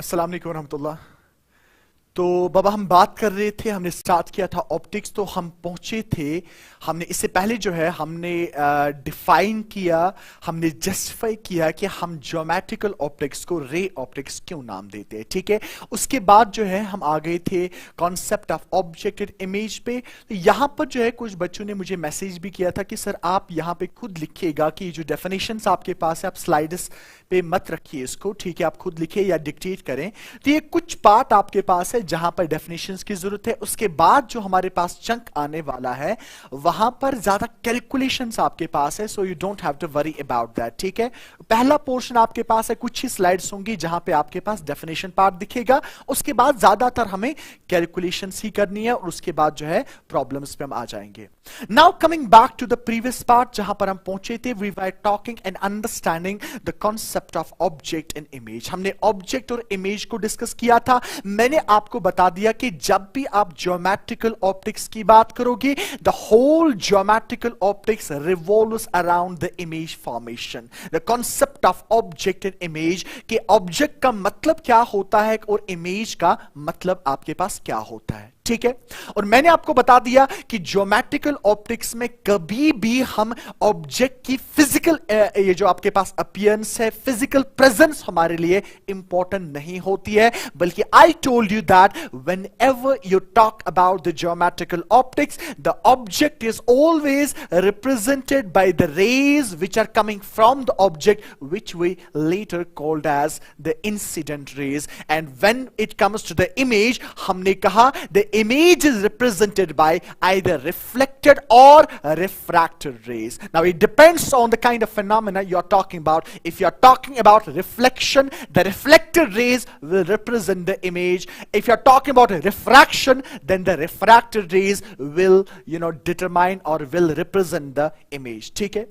अस्सलाम वालेकुम रहमतुल्लाह। तो बाबा हम बात कर रहे थे, हमने स्टार्ट किया था ऑप्टिक्स, तो हम पहुंचे थे, हमने इससे पहले जो है हमने डिफाइन किया, हमने जस्टिफाई किया कि हम ज्योमेट्रिकल ऑप्टिक्स को रे ऑप्टिक्स क्यों नाम देते हैं। ठीक है, उसके बाद जो है हम आ गए थे कॉन्सेप्ट ऑफ ऑब्जेक्टेड इमेज पे। तो यहां पर जो है कुछ बच्चों ने मुझे मैसेज भी किया था कि सर आप यहां पे खुद लिखिएगा कि जो डेफिनेशंस आपके पास है आप स्लाइड्स पे मत रखिए इसको, ठीक है, आप खुद लिखिए या डिक्टेट करें। तो ये कुछ पार्ट आपके पास है जहां पर डेफिनेशंस की जरूरत है, उसके बाद जो हमारे पास चंक आने वाला है वहां पर ज्यादा कैलकुलेशंस आपके पास है, so you don't have to worry about that. ठीक है, पहला पोर्शन आपके पास है, कुछ ही स्लाइड्स होंगी जहां पे आपके पास डेफिनेशन पार्ट दिखेगा, उसके बाद ज्यादातर हमें कैलकुलेशंस ही करनी है और उसके बाद जो है प्रॉब्लम्स पे हम आ जाएंगे। Now coming back to the previous part जहां पर हम पहुंचे थे, we were talking and understanding the concept of object and image. हमने ऑब्जेक्ट और इमेज को डिस्कस किया था। मैंने आपको बता दिया कि जब भी आप ज्योमेट्रिकल ऑप्टिक्स की बात करोगे, the whole geometrical optics revolves around the image formation. The concept of object and image के ऑब्जेक्ट का मतलब क्या होता है और इमेज का मतलब आपके पास क्या होता है। ठीक है, और मैंने आपको बता दिया कि ज्योमेट्रिकल ऑप्टिक्स में कभी भी हम ऑब्जेक्ट की फिजिकल ये जो आपके पास अपीयरेंस है, फिजिकल प्रेजेंस हमारे लिए इंपॉर्टेंट नहीं होती है, बल्कि I told you that whenever you talk about the geometrical optics, the object is always represented by the rays which are coming from the object which we later called as the incident rays. And when it comes to the image, हमने कहा the image is represented by either reflected or refracted rays. Now it depends on the kind of phenomena you are talking about. If you are talking about reflection, the reflected rays will represent the image. If you are talking about refraction, then the refracted rays will determine or will represent the image. ठीक है,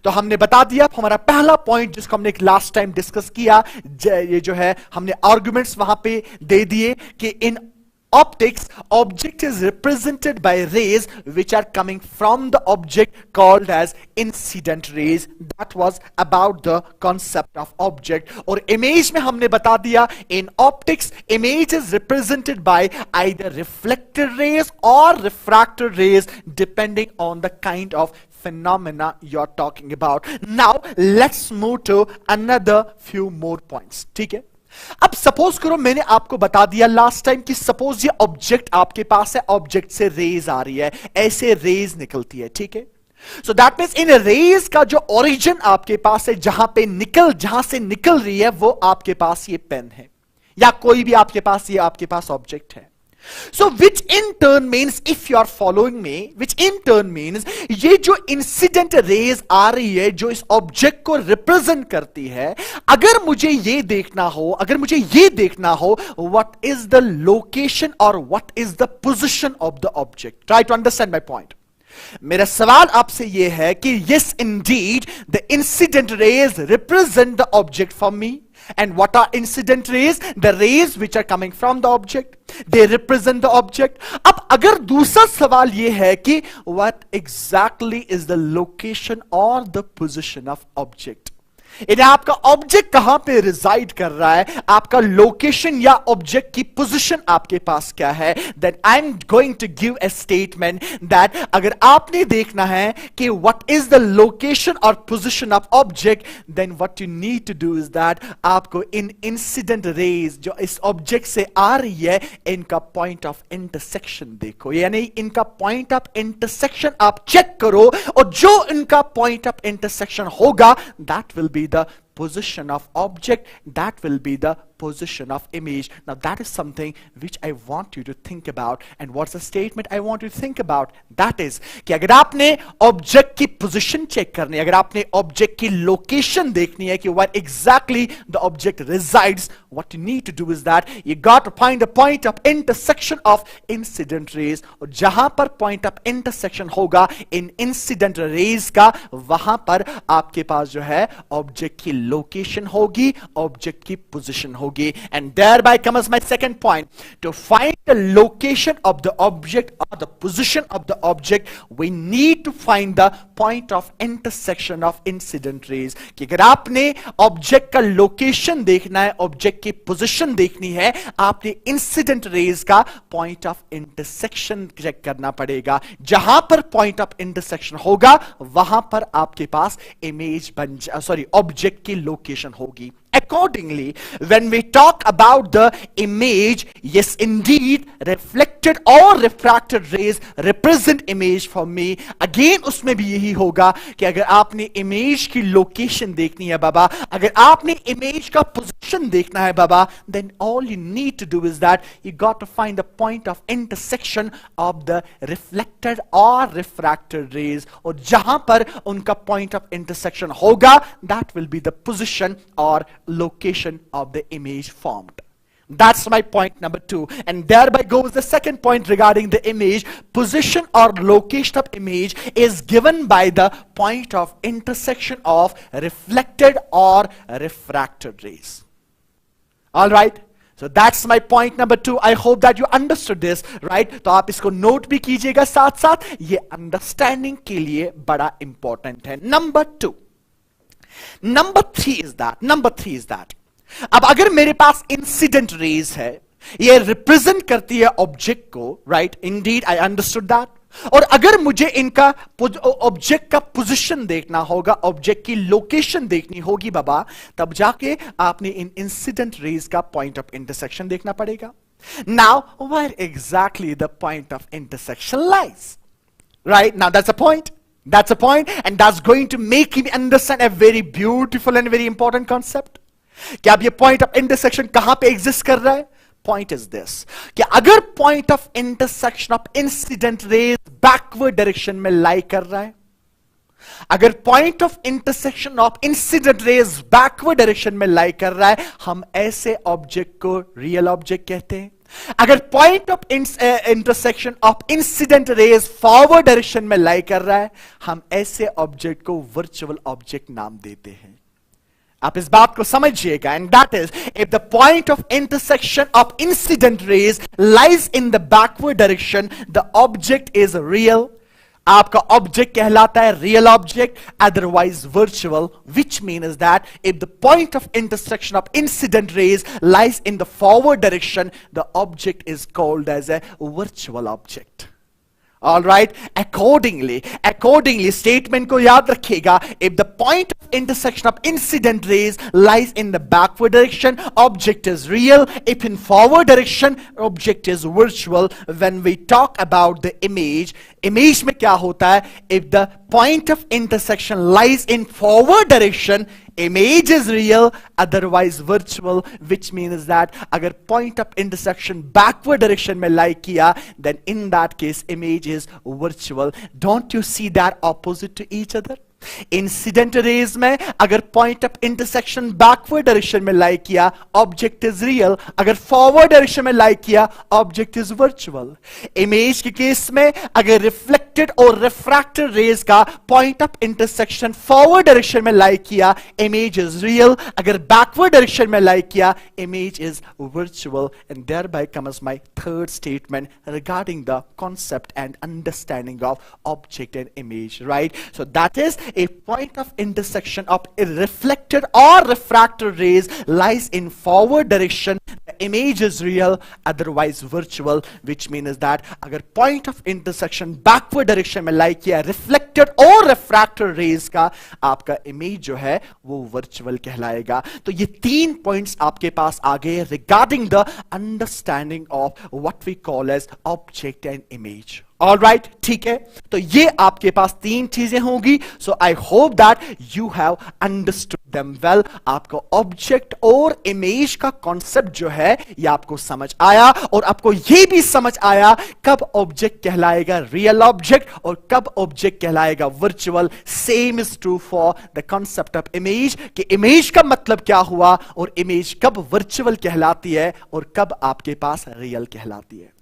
तो हमने बता दिया हमारा पहला point जिसको हमने लास्ट टाइम डिस्कस किया, ये जो है हमने आर्गुमेंट्स वहां पे दे दिए कि इन optics, object is represented by rays which are coming from the object called as incident rays. That was about the concept of object. और image में हमने बता दिया in optics image is represented by either reflected rays or refracted rays depending on the kind of phenomena you're talking about. Now let's move to another few more points. ठीक है, अब suppose करो मैंने आपको बता दिया लास्ट टाइम कि suppose ये ऑब्जेक्ट आपके पास है, ऑब्जेक्ट से रेज आ रही है, ऐसे रेज निकलती है। ठीक है, सो दैट मींस इन रेज का जो ओरिजिन आपके पास है, जहां से निकल रही है, वो आपके पास ये पेन है या कोई भी आपके पास ऑब्जेक्ट है। So which in turn means, if you are following me, which in turn means ये जो इंसिडेंट रेज आ रही है जो इस ऑब्जेक्ट को रिप्रेजेंट करती है, अगर मुझे ये देखना हो what is the location or what is the position of the object. Try to understand my point. मेरा सवाल आपसे यह है कि yes indeed the incident rays represent the object for me. And what are incident rays? The rays which are coming from the object. They represent the object. अब अगर दूसरा सवाल यह है कि what exactly is the location or the position of object? इन्हें आपका object कहां पे रिजाइड कर रहा है, आपका लोकेशन या ऑब्जेक्ट की पोजीशन आपके पास क्या है, then I am going to give a statement that अगर आपने देखना है कि व्हाट इज द लोकेशन और position of object, then what you need to do is that आपको इन इंसिडेंट रेज जो इस ऑब्जेक्ट से आ रही है, इनका पॉइंट ऑफ इंटरसेक्शन देखो, यानी इनका पॉइंट ऑफ इंटरसेक्शन आप चेक करो, और जो इनका पॉइंट ऑफ इंटरसेक्शन होगा that will be the position of object, that will be the position of image. Now that is something which I want you to think about. And what's the statement I want you to think about? That is कि अगर आपने object की position check करनी है, अगर आपने object की location देखनी है कि where exactly the object resides, what you need to do is that you got to find the point of intersection of incident rays. और जहां पर point of intersection होगा इन incident rays का, वहां पर आपके पास जो है ऑब्जेक्ट की लोकेशन होगी, ऑब्जेक्ट की पोजीशन होगी. And thereby comes my second point. To find the location of the object और the position of the object, we need to find the point of intersection of incident rays. कि अगर आपने object का location देखना है, object की position देखनी है, आपने इंसिडेंट रेज का पॉइंट ऑफ इंटरसेक्शन चेक करना पड़ेगा. जहां पर पॉइंट ऑफ इंटरसेक्शन होगा वहां पर आपके पास इमेज ऑब्जेक्ट की लोकेशन होगी. Accordingly, when we talk about the image, yes indeed, reflected or refracted rays represent image for me. Again उसमें भी यही होगा कि अगर आपने इमेज की लोकेशन देखनी है बाबा, अगर आपने इमेज का पोजीशन देखना है बाबा, then all you need to do is that you got to find the point of intersection of the reflected or refracted rays. और जहां पर उनका point of intersection होगा, that will be the position or location of the image formed. That's my point number 2. And thereby goes the second point regarding the image. Position or location of image is given by the point of intersection of reflected or refracted rays. All right. So that's my point number 2. I hope that you understood this, right? तो आप इसको note भी कीजिएगा साथ साथ, ये understanding के लिए बड़ा इंपॉर्टेंट है. Number 2. Number three is that अब अगर मेरे पास इंसिडेंट रेज है, ये रिप्रेजेंट करती है ऑब्जेक्ट को, right? Indeed I understood that. और अगर मुझे इनका ऑब्जेक्ट का पोजीशन देखना होगा, ऑब्जेक्ट की लोकेशन देखनी होगी बाबा, तब जाके आपने इन इंसिडेंट रेज का पॉइंट ऑफ इंटरसेक्शन देखना पड़ेगा. Now where exactly the point of intersection lies, right? Now that's a point. That's a point, and that's going to make me understand a very beautiful and very important concept. कि अब ये point of intersection कहां पे exist कर रहा है? Point is this, कि अगर point of intersection of incident rays backward direction में lie कर रहा है, अगर point of intersection of incident rays backward direction में lie कर रहा है, हम ऐसे object को real object कहते हैं. अगर point of intersection of incident raise forward direction में लाई कर रहा है, हम ऐसे ऑब्जेक्ट को वर्चुअल ऑब्जेक्ट नाम देते हैं. आप इस बात को समझिएगा. And that is, if the point of intersection of incident rays lies in the backward direction, the object is real. आपका ऑब्जेक्ट कहलाता है real object, otherwise virtual, which means that if the point of intersection of incident rays lies in the forward direction, the object is called as a virtual object. All right. Accordingly, statement को याद रखिएगा. If the point of intersection of incident rays lies in the backward direction, object is real. If in forward direction, object is virtual. When we talk about the image में क्या होता है? If the point of intersection lies in forward direction, image is real, otherwise virtual, which means that अगर point of intersection backward direction में lie किया, then in that case image is virtual. Don't you see that opposite to each other? Incident raise में अगर point of intersection backward direction में लाई किया, object is real. अगर forward direction में लाई किया, object is virtual. Image के case में अगर रिफ्लेक्टेड और रिफ्रैक्टेड रेज का point of intersection forward direction में लाई किया, इमेज इज रियल. अगर बैकवर्ड डायरेक्शन में लाई किया, image is virtual. And thereby comes my third statement regarding the concept and understanding of object and image, right? So that is a point of intersection of reflected or refracted rays lies in forward direction, the image is real, otherwise virtual, which means that अगर point of intersection backward direction में lie किया reflected और refracted rays का, आपका image जो है वो virtual कहलाएगा. तो ये 3 points आपके पास आ गए regarding the understanding of what we call as object and image. All right, ठीक है. तो ये आपके पास 3 चीजें होंगी. So I hope that you have understood them well. आपको ऑब्जेक्ट और इमेज का कॉन्सेप्ट जो है ये आपको समझ आया, और आपको ये भी समझ आया कब ऑब्जेक्ट कहलाएगा रियल ऑब्जेक्ट और कब ऑब्जेक्ट कहलाएगा virtual. Same is true for the concept of image, कि इमेज का मतलब क्या हुआ और इमेज कब वर्चुअल कहलाती है और कब आपके पास रियल कहलाती है.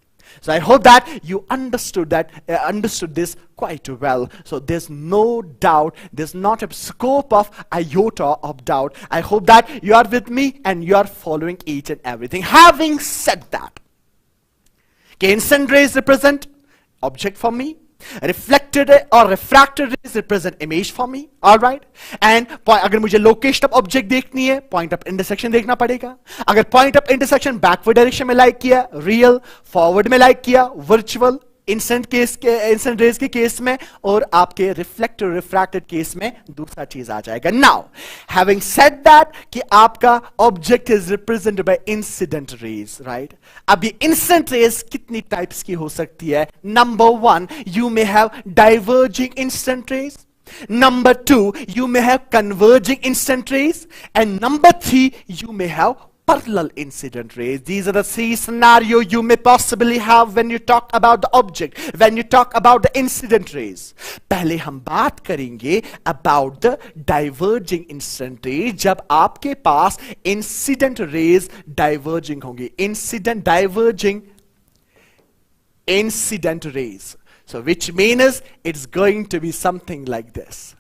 So I hope that you understood this quite well. So there's no doubt, there's not a scope of iota of doubt. I hope that you are with me and you are following each and everything. Having said that, instant rays represent object for me, reflected or refracted rays represent image for me. All right, and अगर मुझे location of object देखनी है, point of intersection देखना पड़ेगा. अगर point of intersection backward direction में like किया, real, forward में लाइक किया, वर्चुअल, इंस्टेंट रेज के केस में, और आपके रिफ्लेक्टेड रिफ्रैक्टेड केस में दूसरा चीज आ जाएगा. नाउ हैविंग सेड दैट कि आपका object is represented by incident raise, right. अब ये इंसिडेंट रेज कितनी टाइप्स की हो सकती है? Number 1, you may have diverging incident raise. Number 2, you may have converging incident rays, and number 3, you may have parallel incident rays. These are the 3 scenarios you may possibly have when you talk about the object, when you talk about the incident rays. पहले हम बात करेंगे about the diverging incident rays, जब आपके पास incident rays diverging होंगी. Diverging incident rays. So which means it's going to be something like this.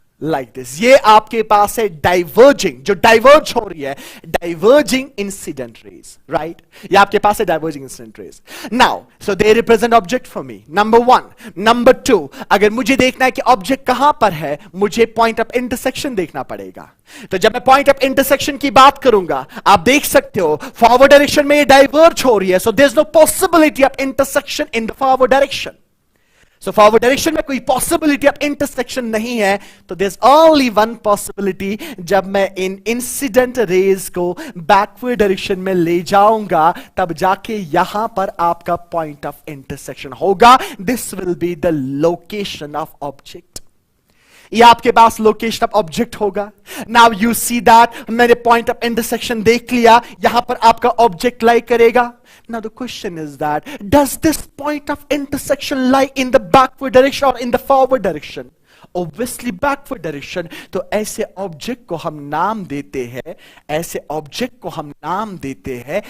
ये आपके पास है डाइवर्जिंग, जो डाइवर्ज हो रही है, डाइवर्जिंग इंसिडेंट रेज, राइट. ये आपके पास है diverging incident raise. Now so they represent object for me. Number 1. Number 2, अगर मुझे देखना है कि ऑब्जेक्ट कहां पर है, मुझे पॉइंट ऑफ इंटरसेक्शन देखना पड़ेगा. तो जब मैं पॉइंट ऑफ इंटरसेक्शन की बात करूंगा, आप देख सकते हो फॉरवर्ड डायरेक्शन में ये डाइवर्ज हो रही है, so there is no possibility of intersection in the forward direction. So forward direction में कोई पॉसिबिलिटी ऑफ इंटरसेक्शन नहीं है. तो there is only one possibility, जब मैं इन इंसिडेंट रेज को बैकवर्ड डायरेक्शन में ले जाऊंगा, तब जाके यहां पर आपका पॉइंट ऑफ इंटरसेक्शन होगा. This will be the location of object. ये आपके पास लोकेशन ऑफ ऑब्जेक्ट होगा. नाउ यू सी दैट मैंने पॉइंट ऑफ इंटरसेक्शन देख लिया, यहां पर आपका ऑब्जेक्ट लाई करेगा. Now the question is that, does this point of intersection lie in the backward direction or in the forward direction? Obviously backward direction. तो ऐसे object को हम नाम देते हैं,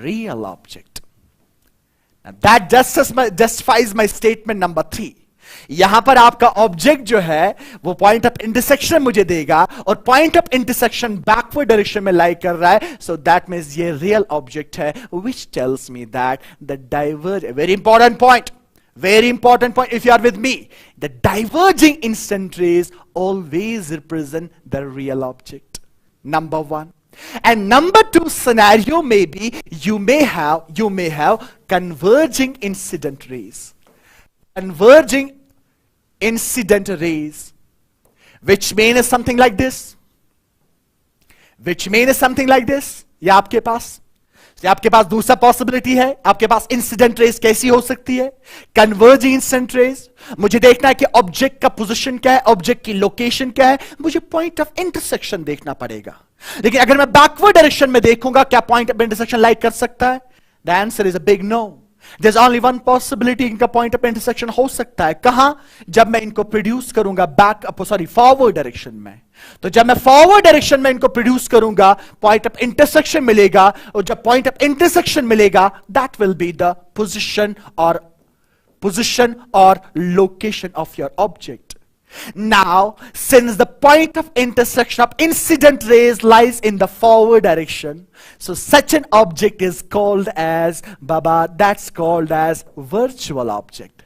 real object. That justifies my statement number 3. यहां पर आपका ऑब्जेक्ट जो है वो पॉइंट ऑफ इंटरसेक्शन मुझे देगा, और point of intersection backward direction में लाई कर रहा है. सो दैट मींस ये रियल ऑब्जेक्ट है, which tells me that the diverge, very important point, if you are with me, the diverging instant rays always represent the real object. Number 1. And number 2 scenario may be you may have converging incident rays. Converging incident rays, which means something like this. ये आपके पास दूसरा possibility है. आपके पास incident race कैसी हो सकती है? Converging incident rays. मुझे देखना है कि ऑब्जेक्ट का पोजीशन क्या है, ऑब्जेक्ट की लोकेशन क्या है, मुझे पॉइंट ऑफ इंटरसेक्शन देखना पड़ेगा. लेकिन अगर मैं बैकवर्ड डायरेक्शन में देखूंगा, क्या पॉइंट ऑफ इंटरसेक्शन लाइक कर सकता है? The answer is a big no. There's only one possibility इनका पॉइंट ऑफ इंटरसेक्शन हो सकता है. कहां? जब मैं इनको प्रोड्यूस करूंगा फॉरवर्ड डायरेक्शन में. तो जब मैं फॉरवर्ड डायरेक्शन में इनको प्रोड्यूस करूंगा, पॉइंट ऑफ इंटरसेक्शन मिलेगा, और जब पॉइंट ऑफ इंटरसेक्शन मिलेगा, that will be the position और location of your object. Now, since the point of intersection of incident rays lies in the forward direction, so such an object is called as, that's called as virtual object.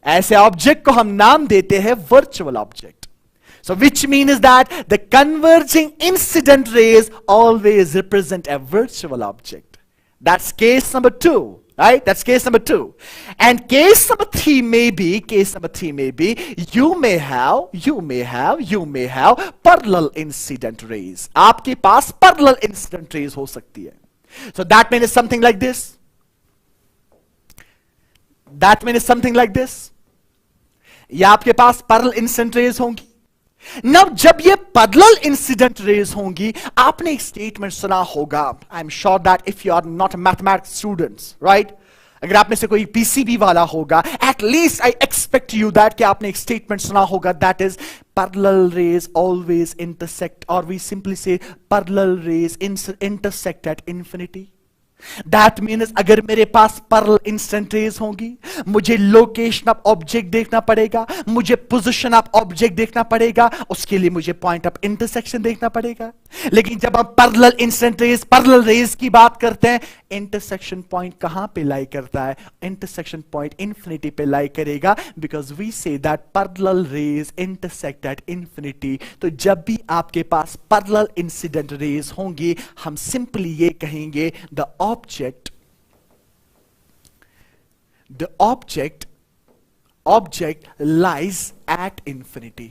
ऐसे object को हम नाम देते हैं virtual object. So which means that the converging incident rays always represent a virtual object. That's case number 2. Right? That's case number 2. And case number 3 may be, you may have parallel incident rays. आपके पास parallel incident rays हो सकती है. So that means something like this. ये आपके पास parallel incident rays होंगी. Now, जब ये parallel incident raise होंगी, आपने एक स्टेटमेंट सुना होगा. I am sure that if you are not mathematics students, right, अगर आप में से कोई पीसीबी वाला होगा, at least I expect you that कि आपने एक स्टेटमेंट सुना होगा, that is parallel rays always intersect, और we simply say parallel rays intersect at infinity. That means अगर मेरे पास पैरेलल इंस्टेंट रेज होंगी, मुझे लोकेशन ऑफ ऑब्जेक्ट देखना पड़ेगा, मुझे पोजीशन ऑफ ऑब्जेक्ट देखना पड़ेगा, उसके लिए मुझे पॉइंट ऑफ इंटरसेक्शन देखना पड़ेगा। लेकिन जब हम parallel instant rays, parallel rays की बात करते हैं, इंटरसेक्शन पॉइंट कहां पे लाई करता है? इंटरसेक्शन पॉइंट इंफिनिटी पे लाई करेगा, because we say that parallel rays intersect at infinity. तो जब भी आपके पास पैरेलल इंसिडेंट रेज होंगी, हम सिंपली ये कहेंगे the object lies at infinity।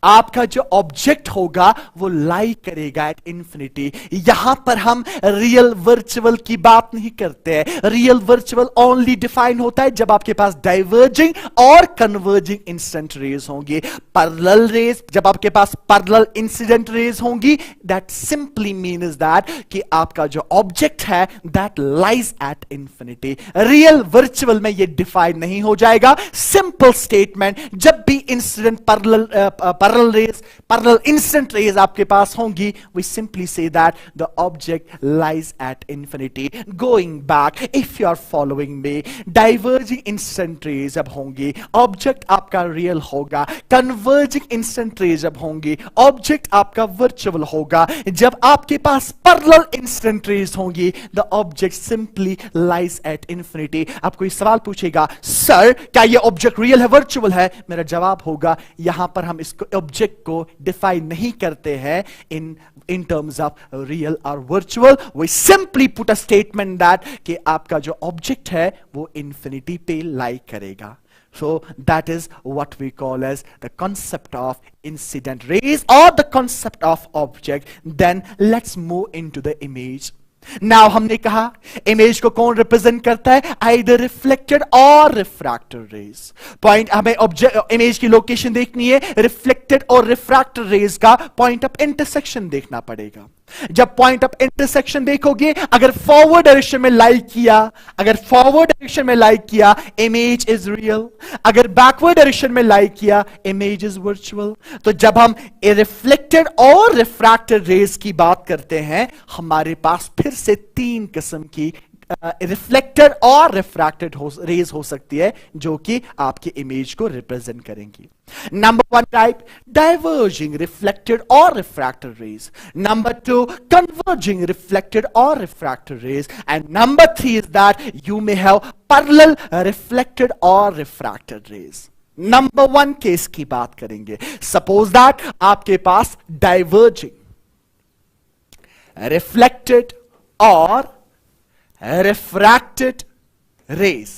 आपका जो ऑब्जेक्ट होगा वो लाई करेगा एट इंफिनिटी। यहां पर हम रियल वर्चुअल की बात नहीं करते हैं। रियल वर्चुअल ओनली डिफाइन होता है जब आपके पास डाइवर्जिंग और कन्वर्जिंग इंस्टेंट रेज होंगे। पैरेलल रेज, जब आपके पास पैरेलल इंसिडेंट रेज होंगी, दैट सिंपली मीन्स दैट कि आपका जो ऑब्जेक्ट है that lies at infinity. Real virtual में ये डिफाइन नहीं हो जाएगा। सिंपल स्टेटमेंट, जब भी इंसिडेंट पैरेलल इंस्टेंट रेज आपके पास होंगी, we simply say that the object lies at infinity। Going back, if you are following me, diverging instant rays जब होंगी, ऑब्जेक्ट आपका रियल होगा। कन्वर्जिंग इंस्टेंट रेज जब होंगी, ऑब्जेक्ट आपका वर्चुअल होगा। जब आपके पास पैरेलल इंस्टेंट रेज होंगी, the object simply lies at infinity. आप कोई सवाल पूछेगा, सर क्या ये ऑब्जेक्ट रियल है, वर्चुअल है? मेरा जवाब होगा, यहां पर हम इसको ऑब्जेक्ट को डिफाइन नहीं करते हैं इन टर्म्स ऑफ रियल और virtual. We simply put a statement that कि आपका जो ऑब्जेक्ट है वो इंफिनिटी पे लाई करेगा। So that is what we call as the concept of incident rays or the concept of object. Then let's move into the image. Now हमने कहा image को कौन रिप्रेजेंट करता है? आइदर रिफ्लेक्टेड और रिफ्रैक्टेड रेज। पॉइंट, हमें object image की location देखनी है, रिफ्लेक्टेड और रिफ्रैक्टेड रेज का पॉइंट ऑफ इंटरसेक्शन देखना पड़ेगा। जब पॉइंट ऑफ इंटरसेक्शन देखोगे, अगर फॉरवर्ड डायरेक्शन में लाइक किया, अगर फॉरवर्ड डायरेक्शन में लाइक किया, इमेज इज रियल। अगर बैकवर्ड डायरेक्शन में लाइक किया, इमेज इज वर्चुअल। तो जब हम रिफ्लेक्टेड और रिफ्रैक्टेड रेज की बात करते हैं, हमारे पास फिर से तीन किस्म की रिफ्लेक्टेड और रिफ्रैक्टेड रेज हो सकती है, जो कि आपके इमेज को रिप्रेजेंट करेंगी। Number one type, diverging reflected or refracted rays. Number two, converging reflected or refracted rays. And number three is that you may have parallel reflected or refracted rays. Number one case की बात करेंगे। Suppose that आपके पास diverging, reflected और refracted rays,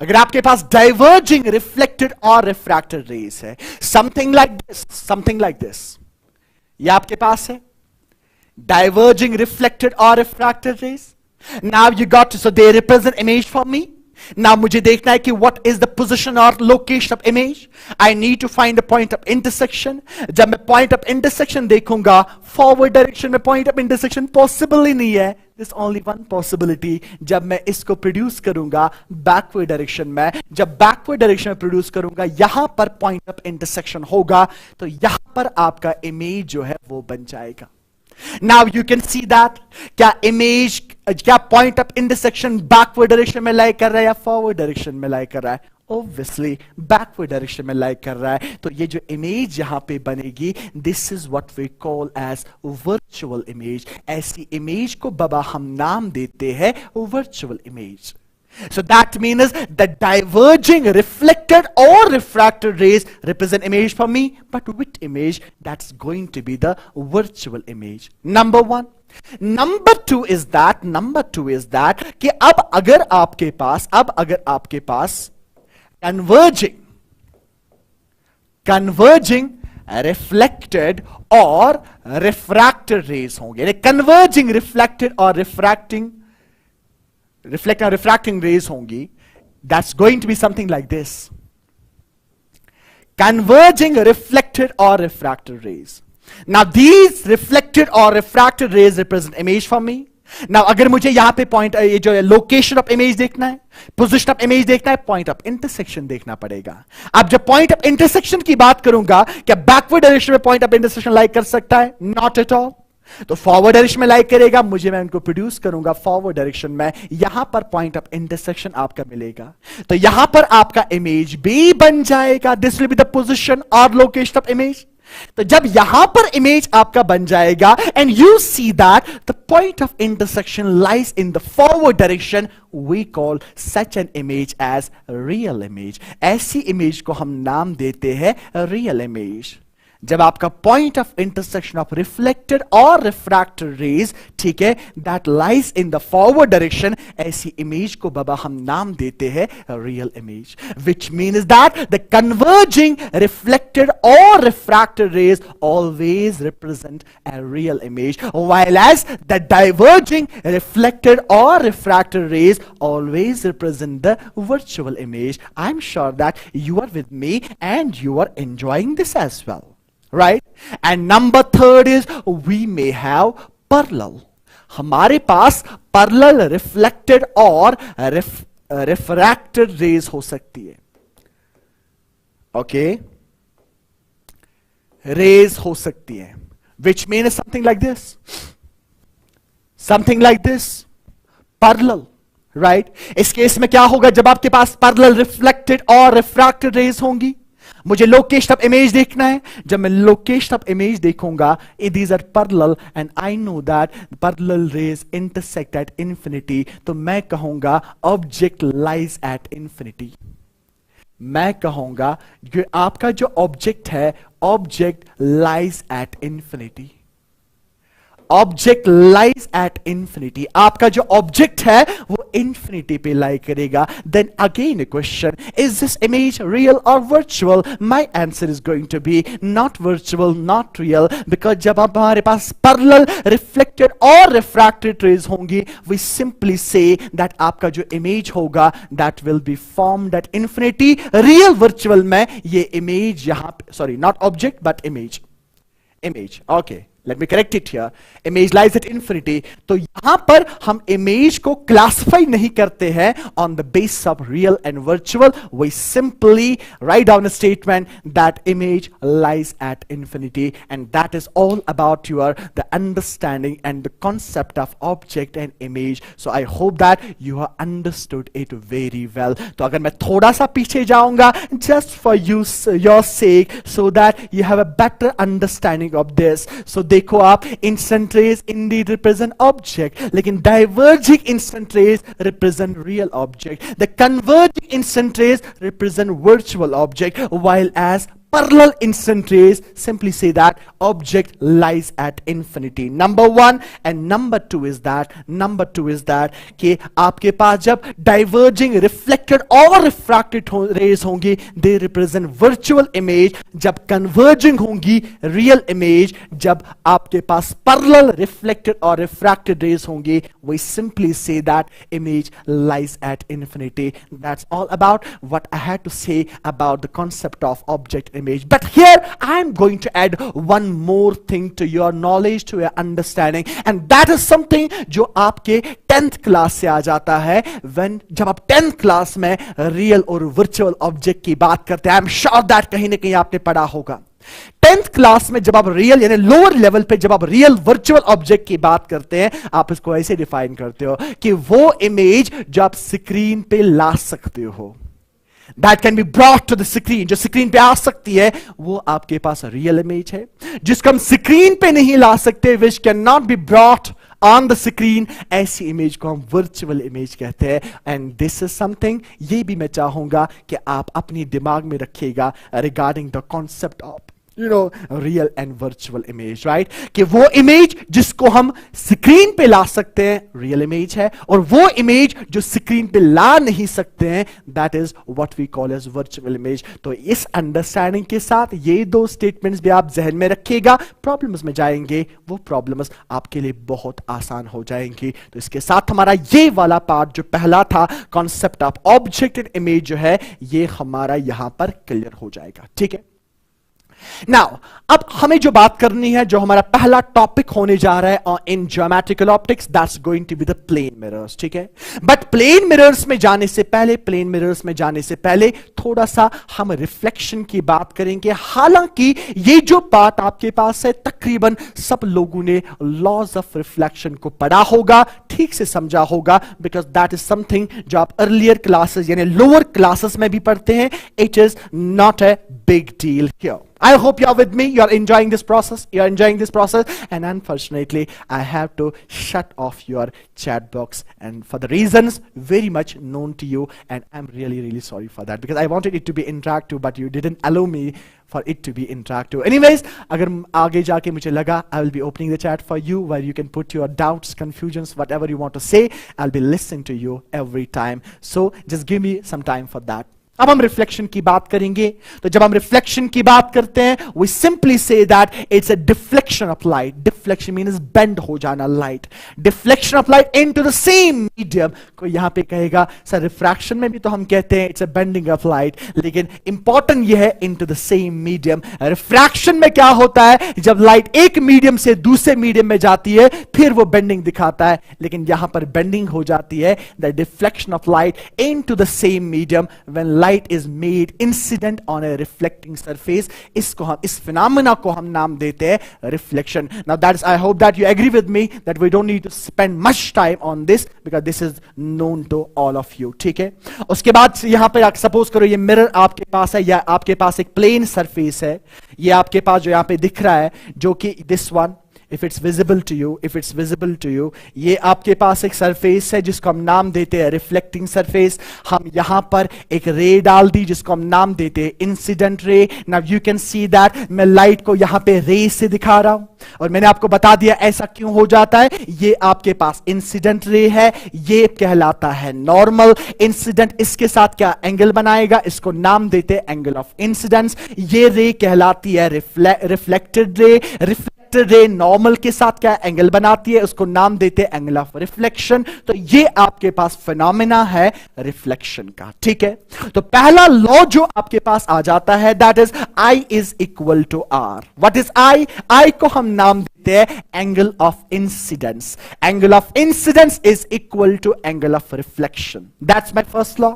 अगर आपके पास diverging reflected और refracted rays है, समथिंग लाइक दिस, ये आपके पास है डाइवर्जिंग रिफ्लेक्टेड और refracted rays. Now you got, so they represent image for me. नाउ मुझे देखना है कि व्हाट इज द पोजीशन और location of image. I need to find the point of intersection. जब मैं पॉइंट ऑफ इंटरसेक्शन देखूंगा, फॉरवर्ड डायरेक्शन में पॉइंट ऑफ इंटरसेक्शन पॉसिबल ही नहीं है। There's only one possibility। जब मैं इसको प्रोड्यूस करूंगा बैकवर्ड डायरेक्शन में, जब बैकवर्ड डायरेक्शन में प्रोड्यूस करूंगा, यहां पर पॉइंट ऑफ इंटरसेक्शन होगा, तो यहां पर आपका इमेज जो है वो बन जाएगा। Now you can see that क्या इमेज, क्या point of intersection backward direction में लाई कर रहा है या फॉरवर्ड डायरेक्शन में लाई कर रहा है? ऑब्वियसली बैकवर्ड डायरेक्शन में लाइक कर रहा है। तो ये जो इमेज यहां पे बनेगी, this is what we call as virtual image. ऐसी इमेज को बाबा हम नाम देते हैं virtual image. So that means the diverging reflected or refracted rays represent image for me, but which image? That's going to be the virtual image. Number one. Number two is that कि अब अगर आपके पास converging reflected और refracted rays होंगे, यानी converging reflected और reflecting refracting rays होंगी, that's going to be something like this. Converging reflected or refracted rays. Now these reflected or refracted rays represent image for me. Now अगर मुझे यहां पे point, ये जो लोकेशन ऑफ इमेज देखना है, पोजीशन ऑफ इमेज देखना है, पॉइंट ऑफ इंटरसेक्शन देखना पड़ेगा। अब जब पॉइंट ऑफ इंटरसेक्शन की बात करूंगा, क्या बैकवर्ड डायरेक्शन में पॉइंट ऑफ इंटरसेक्शन लाइक कर सकता है? Not at all. तो फॉरवर्ड डायरेक्शन में लाइक करेगा मुझे, मैं उनको प्रोड्यूस करूंगा फॉरवर्ड डायरेक्शन में, यहां पर पॉइंट ऑफ इंटरसेक्शन आपका मिलेगा, तो यहां पर आपका इमेज भी बन जाएगा। This will be the position और लोकेशन ऑफ इमेज। तो जब यहां पर इमेज आपका बन जाएगा and you see that the point of intersection lies in the forward direction, we call such an image as real image. ऐसी इमेज को हम नाम देते हैं रियल इमेज। जब आपका point of intersection of reflected और रिफ्रैक्टेड रेज, ठीक है, that lies in the forward direction, ऐसी इमेज को बाबा हम नाम देते हैं real image, which means that the converging reflected और refracted rays always represent a real image, while as the diverging reflected or refracted rays always represent the virtual image. I'm sure that you are with me and you are enjoying this as well, right? And number third is we may have parallel. हमारे पास parallel reflected और refracted rays हो सकती है, okay? Rays हो सकती है, which means something like this, something like this, parallel, right? इस case में क्या होगा, जब आपके पास parallel reflected और refracted rays होंगी, मुझे लोकेशन ऑफ इमेज देखना है, जब मैं लोकेशन ऑफ इमेज देखूंगा, these are parallel and I know that parallel rays intersect at infinity, तो मैं कहूंगा object lies at infinity। मैं कहूंगा कि आपका जो ऑब्जेक्ट है, object lies at infinity, object lies at infinity. आपका जो ऑब्जेक्ट है वो इंफिनिटी पे लाई करेगा। Then again question, is this image real और virtual? My answer is going to be not virtual, not real, because जब आप हमारे पास पैरेलल रिफ्लेक्टेड और रिफ्रैक्टेड रेज होंगी, वी सिंपली से दैट आपका जो इमेज होगा that will be formed at infinity. Real virtual में ये इमेज यहां पे, sorry not object but image, image, okay, let me correct it here, image lies at infinity. तो यहां पर हम इमेज को क्लासिफाई नहीं करते हैं on the basis of real and virtual, we simply write down a statement that image lies at infinity, and that is all about your the understanding and the concept of object and image. So I hope that you have understood it very well. तो अगर मैं थोड़ा सा पीछे जाऊंगा just for you your sake, so that you have a better understanding of this. So देखो आप, incident rays indeed represent object, लेकिन diverging instant rays represent real object, the converging incident rays represent virtual object, while as parallel instant rays simply say that object lies at infinity. Number one and number two is that कि आपके पास जब diverging reflected और refracted rays होंगी, they represent virtual image, जब converging होंगी real image, जब आपके पास parallel reflected और refracted rays होंगी, we simply say that image lies at infinity. That's all about what I had to say about the concept of object image. But here I am going to add one more thing to your knowledge, to your understanding, and that is something जो आपके 10th class से आ जाता है। जब आप 10th class में real और virtual object की बात करते हैं, आई एम श्योर दैट कहीं ना कहीं आपने पढ़ा होगा। 10th क्लास में जब आप रियल यानी लोअर लेवल पे जब आप रियल वर्चुअल ऑब्जेक्ट की बात करते हैं, आप इसको ऐसे डिफाइन करते हो कि वो इमेज जो आप स्क्रीन पे ला सकते हो, that can be brought to the screen, जो स्क्रीन पे आ सकती है, वो आपके पास रियल इमेज है। जिसको हम स्क्रीन पे नहीं ला सकते, which cannot be brought on the screen, ऐसी इमेज को हम वर्चुअल इमेज कहते हैं। एंड दिस इज समथिंग, ये भी मैं चाहूंगा कि आप अपनी दिमाग में रखिएगा regarding the concept of real and virtual image, right? कि वो इमेज जिसको हम स्क्रीन पे ला सकते हैं रियल इमेज है, और वो इमेज जो स्क्रीन पे ला नहीं सकते हैं that is what we call as virtual image. तो इस अंडरस्टैंडिंग के साथ ये दो स्टेटमेंट्स भी आप जहन में रखिएगा। प्रॉब्लम्स में जाएंगे, वो प्रॉब्लम्स आपके लिए बहुत आसान हो जाएंगी। तो इसके साथ हमारा ये वाला पार्ट जो पहला था concept of object and image जो है, ये हमारा यहां पर क्लियर हो जाएगा, ठीक है? नाउ अब हमें जो बात करनी है, जो हमारा पहला टॉपिक होने जा रहा है in geometrical optics, that's going to be the plane mirrors, ठीक है। बट प्लेन मिरर्स में जाने से पहले थोड़ा सा हम रिफ्लेक्शन की बात करेंगे। हालांकि ये जो बात आपके पास है, तकरीबन सब लोगों ने लॉज ऑफ रिफ्लेक्शन को पढ़ा होगा, ठीक से समझा होगा, बिकॉज दैट इज समथिंग जो आप अर्लियर क्लासेस यानी लोअर क्लासेस में भी पढ़ते हैं। It is not a big deal here. I hope you are with me. You are enjoying this process. You are enjoying this process. And unfortunately, I have to shut off your chat box, and for the reasons very much known to you. And I'm really, really sorry for that, because I wanted it to be interactive, but you didn't allow me for it to be interactive. Anyways, अगर आगे जाके मुझे लगा, I will be opening the chat for you, where you can put your doubts, confusions, whatever you want to say. I'll be listening to you every time. So just give me some time for that. अब हम reflection की बात करेंगे। तो जब हम reflection की बात करते हैं, we simply say that it's a deflection of light. Deflection means bend हो जाना light, deflection of light into the same medium. कोई यहां पे कहेगा सर रिफ्रैक्शन में भी तो हम कहते हैं it's a bending of light, लेकिन इंपॉर्टेंट यह है into the same medium. Refraction में क्या होता है, जब लाइट एक मीडियम से दूसरे मीडियम में जाती है फिर वो बेंडिंग दिखाता है, लेकिन यहां पर बेंडिंग हो जाती है the deflection of light into the same medium when light is made incident on a reflecting surface. इस phenomena को हम नाम देते हैं reflection. Now that is, I hope that you agree with me that we don't need to spend much time on this, because this is known to all of you. ठीक है। उसके बाद यहां पर सपोज करो ये मिरर आपके पास है, या आपके पास एक प्लेन सरफेस है, ये आपके पास जो यहां पे दिख रहा है, जो कि this one, if it's visible to you, ये आपके पास एक सरफेस है जिसको हम नाम देते हैं रिफ्लेक्टिंग सरफेस। हम यहां पर एक रे डाल दी जिसको हम नाम देते हैं incident ray. Now you can see that मैं लाइट को यहां पे रे से दिखा रहा हूं, और मैंने आपको बता दिया ऐसा क्यों हो जाता है। ये आपके पास इंसिडेंट रे है, ये कहलाता है नॉर्मल। इंसिडेंट इसके साथ क्या एंगल बनाएगा, इसको नाम देते हैं एंगल ऑफ इंसिडेंस। ये रे कहलाती है रिफ्लेक्टेड रे। रे नॉर्मल के साथ क्या एंगल बनाती है, उसको नाम देते हैं एंगल ऑफ रिफ्लेक्शन। तो ये आपके पास फिनोमेना है रिफ्लेक्शन का, ठीक है। तो पहला लॉ जो आपके पास आ जाता है, that is I is equal to R. What is I? I को हम नाम देते हैं angle of incidence. Angle of incidence is equal to angle of reflection. That's my first law.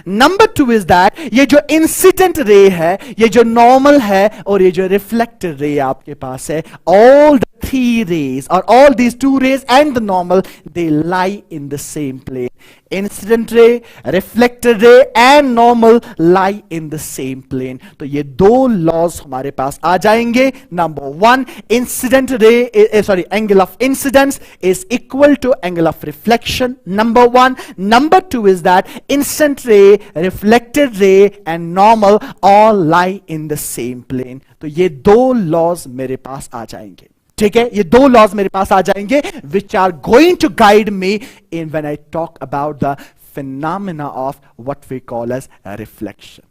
Number two is that ये जो incident ray है, ये जो नॉर्मल है, और ये जो रिफ्लेक्टेड रे आपके पास है, all the three rays or all these two rays and the normal, they lie in the same plane. Incident ray, reflected ray and normal lie in the same plane. तो ये दो laws हमारे पास आ जाएंगे। Number one, incident ray sorry angle of incidence is equal to angle of reflection, number one. Number two is that incident ray, reflected ray and normal all lie in the same plane. तो ये दो laws मेरे पास आ जाएंगे, ठीक है। ये दो लॉज मेरे पास आ जाएंगे which are going to guide me in when I talk about the phenomena of what we call as reflection.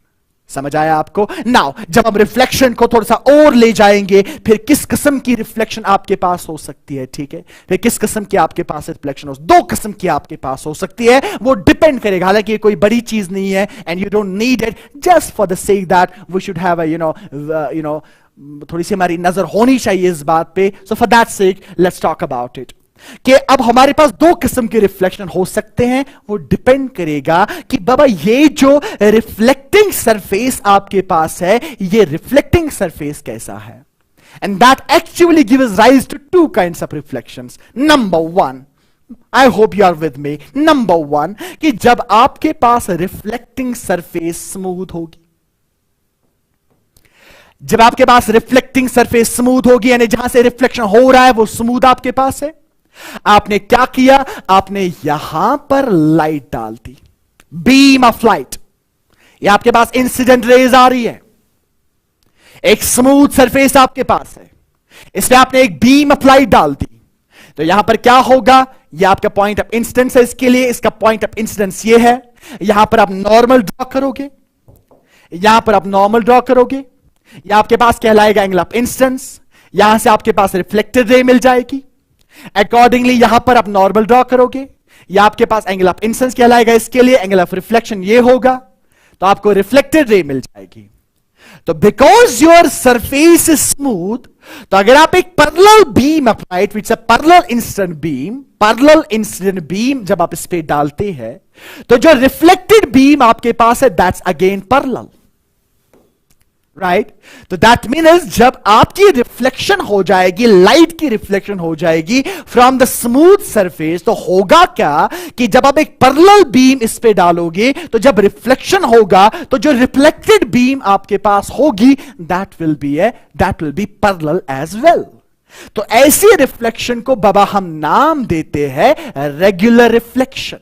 समझ आया आपको? नाउ जब हम रिफ्लेक्शन को थोड़ा सा और ले जाएंगे, फिर किस किस्म की रिफ्लेक्शन आपके पास हो सकती है, ठीक है। फिर किस किस्म की आपके पास रिफ्लेक्शन हो, दो किस्म की आपके पास हो सकती है, वो डिपेंड करेगा। हालांकि ये कोई बड़ी चीज नहीं है, and you don't need it, just for the sake that we should have a you know थोड़ी सी हमारी नजर होनी चाहिए इस बात पे। So for that sake let's talk about it कि अब हमारे पास दो किस्म के रिफ्लेक्शन हो सकते हैं। वो डिपेंड करेगा कि बाबा ये जो रिफ्लेक्टिंग सरफेस आपके पास है, ये रिफ्लेक्टिंग सरफेस कैसा है। And that actually gives rise to two kinds of reflections. Number one, I hope you are with me. Number one, कि जब आपके पास रिफ्लेक्टिंग सरफेस स्मूथ होगी, जब आपके पास रिफ्लेक्टिंग सरफेस स्मूथ होगी, यानी जहां से रिफ्लेक्शन हो रहा है वो स्मूथ आपके पास है, आपने क्या किया, आपने यहां पर लाइट डाल दी, बीम ऑफ लाइट। ये आपके पास इंसिडेंट रेज आ रही है, एक स्मूथ सरफेस आपके पास है, इसमें आपने एक बीम ऑफ लाइट डाल दी। तो यहां पर क्या होगा, ये आपका पॉइंट ऑफ इंसिडेंस है, इसके लिए इसका पॉइंट ऑफ इंसिडेंस ये है। यहां पर आप नॉर्मल ड्रॉ करोगे, यहां पर आप नॉर्मल ड्रॉ करोगे, यह आपके पास कहलाएगा एंगल ऑफ इंसिडेंस। यहां से आपके पास रिफ्लेक्टेड रे मिल जाएगी, अकॉर्डिंगली यहां पर आप नॉर्मल ड्रॉ करोगे, यह आपके पास एंगल ऑफ इंसिडेंस कहलाएगा, इसके लिए एंगल ऑफ रिफ्लेक्शन ये होगा, तो आपको रिफ्लेक्टेड रे मिल जाएगी। तो because your surface is smooth, तो अगर आप एक parallel beam applied which a parallel incident beam जब आप इस पे डालते हैं, तो जो रिफ्लेक्टेड बीम आपके पास है दैट्स अगेन पैरेलल, राइट। तो दैट मीन्स जब आपकी रिफ्लेक्शन हो जाएगी, लाइट की रिफ्लेक्शन हो जाएगी फ्रॉम द स्मूथ सरफेस, तो होगा क्या कि जब आप एक पैरेलल बीम इस पे डालोगे, तो जब रिफ्लेक्शन होगा तो जो रिफ्लेक्टेड बीम आपके पास होगी that will be parallel as well. तो ऐसी रिफ्लेक्शन को बाबा हम नाम देते हैं regular reflection.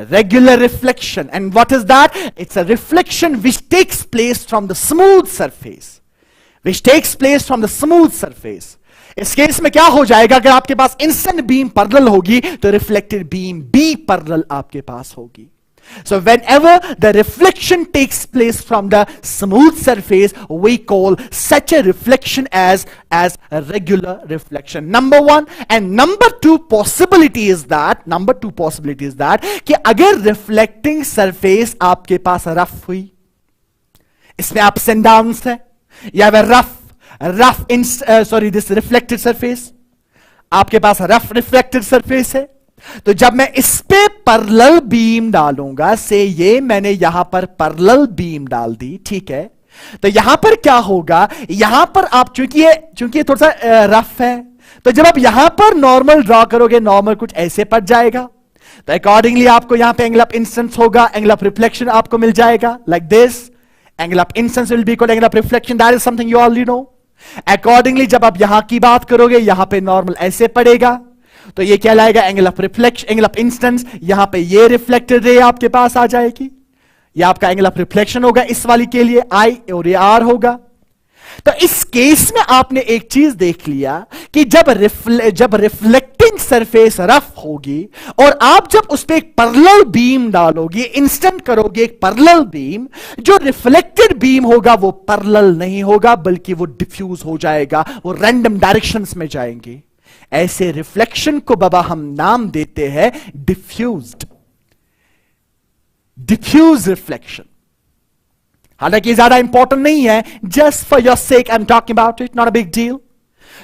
Regular reflection. And what is that? It's a reflection which takes place from the smooth surface. इस केस में क्या हो जाएगा, अगर आपके पास इंस्टेंट बीम पैरेलल होगी तो रिफ्लेक्टेड बीम भी पैरेलल आपके पास होगी। So whenever the reflection takes place from the smooth surface, we call such a reflection as a regular reflection. Number one. And number two possibility is that कि अगर reflecting surface आपके पास rough हुई, इसमें ups and downs है, या this reflected surface, आपके पास rough reflected surface है, तो जब मैं इस पे पैरेलल बीम डालूंगा, से ये मैंने यहां पर पैरेलल बीम डाल दी, ठीक है, तो यहां पर क्या होगा, यहां पर आप चूंकि ये थोड़ा सा रफ है, तो जब आप यहां पर नॉर्मल ड्रॉ करोगे, नॉर्मल कुछ ऐसे पड़ जाएगा, तो अकॉर्डिंगली आपको यहां पे एंगल ऑफ इंसिडेंस होगा, एंगल ऑफ रिफ्लेक्शन आपको मिल जाएगा like this. Angle of incidence will be equal angle of reflection, that is something you already know. Accordingly जब आप यहां की बात करोगे, यहां पे नॉर्मल ऐसे पड़ेगा, तो ये क्या लाएगा, angle of reflection, angle of incidence, यहां पे ये रिफ्लेक्टेड रे आपके पास आ जाएगी, ये आपका एंगल ऑफ रिफ्लेक्शन होगा इस वाली के लिए आई, और ये आर होगा। तो इस केस में आपने एक चीज देख लिया कि जब रिफ्लेक्टिंग सरफेस रफ होगी और आप जब उस पर एक पैरेलल बीम डालोगे, इंस्टेंट करोगे एक पैरेलल बीम, जो रिफ्लेक्टेड बीम होगा वो पैरेलल नहीं होगा, बल्कि वो डिफ्यूज हो जाएगा, वो रैंडम डायरेक्शंस में जाएंगे। ऐसे रिफ्लेक्शन को बाबा हम नाम देते हैं डिफ्यूज रिफ्लेक्शन। हालांकि ज्यादा इंपॉर्टेंट नहीं है, just for your sake I am talking about it, not a big deal.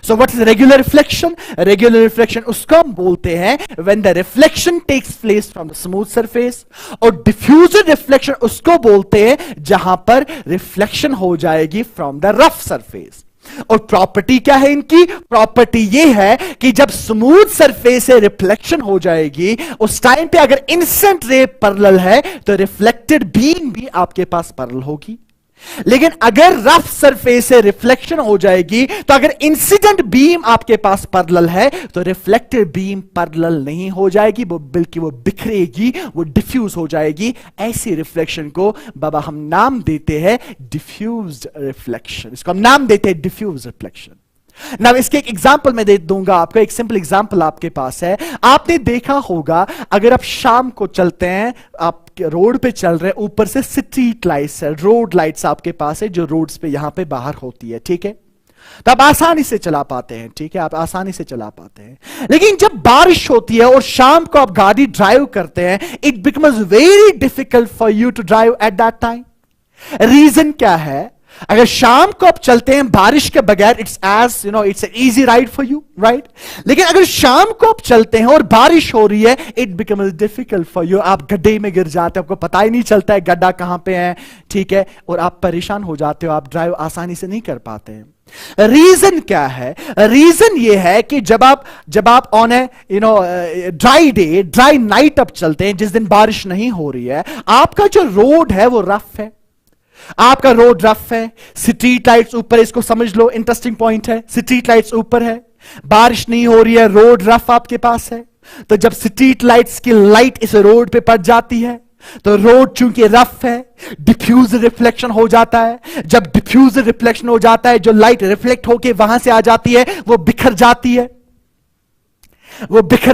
So what is regular reflection? Regular reflection उसको हम बोलते हैं when the reflection takes place from the smooth surface, और diffusion reflection उसको बोलते हैं जहां पर रिफ्लेक्शन हो जाएगी फ्रॉम द रफ सरफेस। और प्रॉपर्टी क्या है इनकी? प्रॉपर्टी यह है कि जब स्मूथ सरफेस से रिफ्लेक्शन हो जाएगी, उस टाइम पे अगर इंसिडेंट रे पैरेलल है तो रिफ्लेक्टेड बीम भी आपके पास पैरेलल होगी। लेकिन अगर रफ सरफेस से रिफ्लेक्शन हो जाएगी, तो अगर इंसिडेंट बीम आपके पास पैरेलल है तो रिफ्लेक्टेड बीम पैरेलल नहीं हो जाएगी, वो बल्कि वो बिखरेगी, वो डिफ्यूज हो जाएगी। ऐसी रिफ्लेक्शन को बाबा हम नाम देते हैं डिफ्यूज्ड रिफ्लेक्शन। इसको हम नाम देते हैं डिफ्यूज रिफ्लेक्शन। ना इसके एक एग्जाम्पल मैं दे दूंगा आपको, एक सिंपल एग्जाम्पल आपके पास है। आपने देखा होगा अगर आप शाम को चलते हैं, आप रोड पे चल रहे हैं, ऊपर से स्ट्रीट लाइट्स है, रोड लाइट्स आपके पास है जो रोड्स पे यहां पे बाहर होती है, ठीक है, तो आप आसानी से चला पाते हैं, ठीक है, आप आसानी से चला पाते हैं। लेकिन जब बारिश होती है और शाम को आप गाड़ी ड्राइव करते हैं, it becomes very difficult for you to drive at that time. Reason क्या है? अगर शाम को आप चलते हैं बारिश के बगैर, it's easy ride for you, right. लेकिन अगर शाम को आप चलते हैं और बारिश हो रही है, it becomes difficult for you. आप गड्ढे में गिर जाते हैं, आपको पता ही नहीं चलता है गड्ढा कहां पे है, ठीक है, और आप परेशान हो जाते हो, आप ड्राइव आसानी से नहीं कर पाते हैं। रीजन क्या है? रीजन ये है कि जब आप on a dry day, dry night आप चलते हैं, जिस दिन बारिश नहीं हो रही है, आपका जो रोड है वो रफ है, आपका रोड रफ है, स्ट्रीट लाइट्स ऊपर, इसको समझ लो, इंटरेस्टिंग पॉइंट है। स्ट्रीट लाइट्स ऊपर है, बारिश नहीं हो रही है, रोड रफ आपके पास है, तो जब स्ट्रीट लाइट्स की लाइट इस रोड पे पड़ जाती है, तो रोड चूंकि रफ है, डिफ्यूज रिफ्लेक्शन हो जाता है। जब डिफ्यूज रिफ्लेक्शन हो जाता है, जो लाइट रिफ्लेक्ट होके वहां से आ जाती है, वो बिखर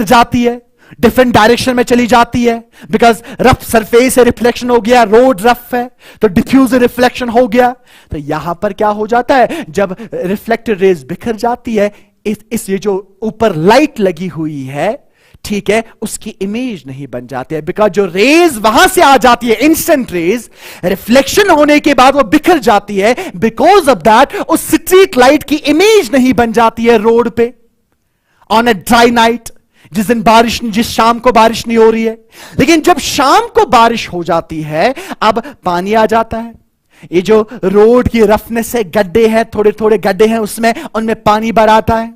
जाती है, डिफरेंट डायरेक्शन में चली जाती है, बिकॉज रफ सरफेस से रिफ्लेक्शन हो गया, रोड रफ है, तो डिफ्यूज रिफ्लेक्शन हो गया। तो यहां पर क्या हो जाता है, जब रिफ्लेक्टेड रेज बिखर जाती है, इस ये जो ऊपर लाइट लगी हुई है, ठीक है, उसकी इमेज नहीं बन जाती है, बिकॉज जो रेज वहां से आ जाती है, इंस्टेंट रेज, रिफ्लेक्शन होने के बाद वो बिखर जाती है, बिकॉज ऑफ दैट उस स्ट्रीट लाइट की इमेज नहीं बन जाती है रोड पे ऑन अ ड्राई नाइट, जिस दिन बारिश, जिस शाम को बारिश नहीं हो रही है। लेकिन जब शाम को बारिश हो जाती है, अब पानी आ जाता है, ये जो रोड की रफनेस है, गड्ढे हैं, थोड़े थोड़े गड्ढे हैं उसमें, उनमें पानी भर आता है।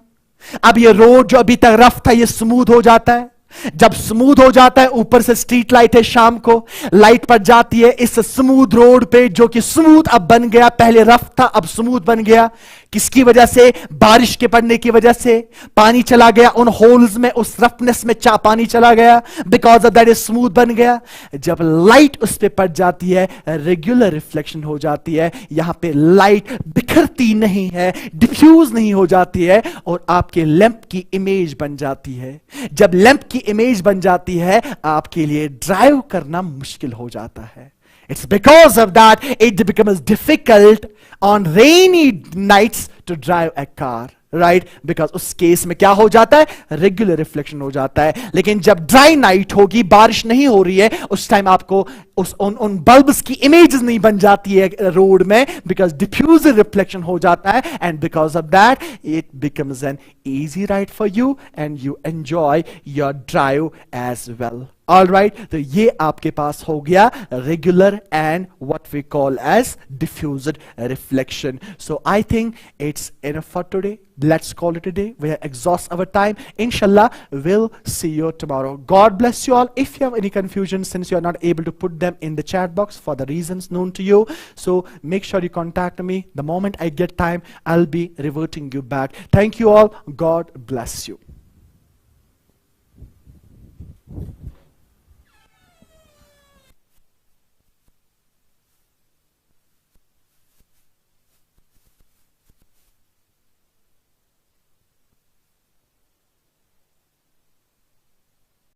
अब ये रोड जो अभी तक रफ था, ये स्मूथ हो जाता है। जब स्मूथ हो जाता है, ऊपर से स्ट्रीट लाइट है, शाम को लाइट पड़ जाती है इस स्मूथ रोड पे, जो कि स्मूथ अब बन गया, पहले रफ था अब स्मूथ बन गया। किसकी वजह से? बारिश के पड़ने की वजह से पानी चला गया उन होल्स में, उस रफनेस में पानी चला गया, because of that is smooth बन गया। जब लाइट उस पे पड़ जाती है, रेगुलर रिफ्लेक्शन हो जाती है, यहां पे लाइट बिखरती नहीं है, डिफ्यूज नहीं हो जाती है, और आपके लैंप की इमेज बन जाती है। जब लैंप की इमेज बन जाती है, आपके लिए ड्राइव करना मुश्किल हो जाता है। It's because of that it becomes difficult on rainy nights to drive a car, right? Because उस केस में क्या हो जाता है? रेगुलर रिफ्लेक्शन हो जाता है। लेकिन जब ड्राई नाइट होगी, बारिश नहीं हो रही है, उस टाइम आपको उन बल्ब्स की इमेजेस नहीं बन जाती है रोड में, बिकॉज डिफ्यूजर रिफ्लेक्शन हो जाता है, and because of that it becomes an easy ride for you and you enjoy your drive as well. All right, तो ये आपके पास हो गया regular and what we call as diffused reflection. So I think it's enough for today. Let's call it a day. We have exhausted our time. Inshallah, we'll see you tomorrow. God bless you all. If you have any confusion, since you are not able to put them in the chat box for the reasons known to you, so make sure you contact me. The moment I get time, I'll be reverting you back. Thank you all. God bless you.